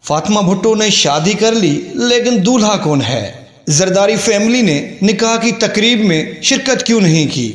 फातिमा भुट्टो ने शादी कर ली, लेकिन दूल्हा कौन है? जरदारी फैमिली ने निकाह की तकरीब में शिरकत क्यों नहीं की?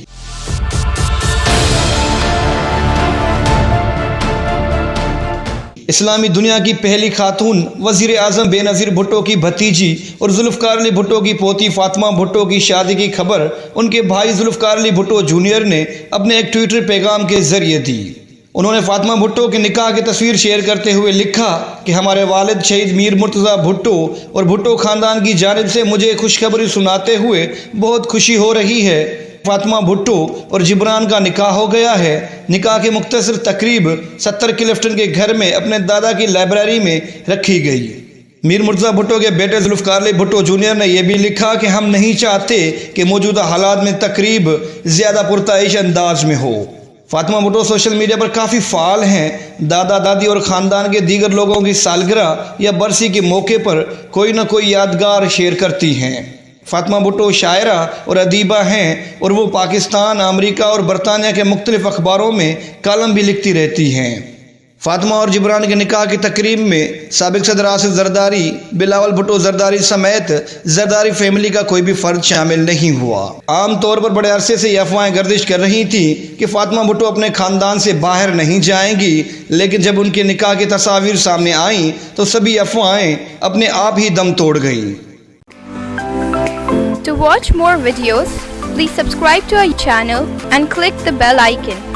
इस्लामी दुनिया की पहली खातून वज़ीर आज़म बेनज़ीर भुट्टो की भतीजी और जुल्फ़कार अली भुट्टो की पोती फातिमा भुट्टो की शादी की खबर उनके भाई जुल्फ़कार अली भुट्टो जूनियर ने अपने एक ट्विटर पैगाम के ज़रिए दी। उन्होंने फातिमा भुट्टो के निकाह की तस्वीर शेयर करते हुए लिखा कि हमारे वालिद शहीद मीर मुर्तज़ा भुट्टो और भुट्टो ख़ानदान की जानिब से मुझे खुशखबरी सुनाते हुए बहुत खुशी हो रही है। फातिमा भुट्टो और जिब्रान का निकाह हो गया है। निकाह की मुख्तसर तकरीब 70 क्लिफ्टन के घर में अपने दादा की लाइब्रेरी में रखी गई। मीर मुर्तज़ा भुट्टो के बेटे जुल्फ़कार अली भुट्टो जूनियर ने यह भी लिखा कि हम नहीं चाहते कि मौजूदा हालात में तकरीब ज़्यादा पुरताइश अंदाज में हो। फातिमा भुट्टो सोशल मीडिया पर काफ़ी फ़ाल हैं। दादा दादी और ख़ानदान के दीगर लोगों की सालगिरह या बरसी के मौके पर कोई ना कोई यादगार शेयर करती हैं। फातिमा भुट्टो शायरा और अदीबा हैं और वो पाकिस्तान, अमेरिका और बरतानिया के मुख्तलिफ अखबारों में कॉलम भी लिखती रहती हैं। फातिमा और जिब्रान के निकाह की तकरीब में साबिक सदर आसिफ जरदारी, बिलावल भुट्टो जरदारी समेत जरदारी फैमिली का कोई भी फ़र्द शामिल नहीं हुआ। आम तौर पर बड़े अरसे से ये अफवाहें गर्दिश कर रही थी कि फातिमा भुट्टो अपने ख़ानदान से बाहर नहीं जाएंगी, लेकिन जब उनके निकाह की तस्वीर सामने आईं तो सभी अफवाहें अपने आप ही दम तोड़ गईं। To watch more videos, please subscribe to our channel and click the bell icon.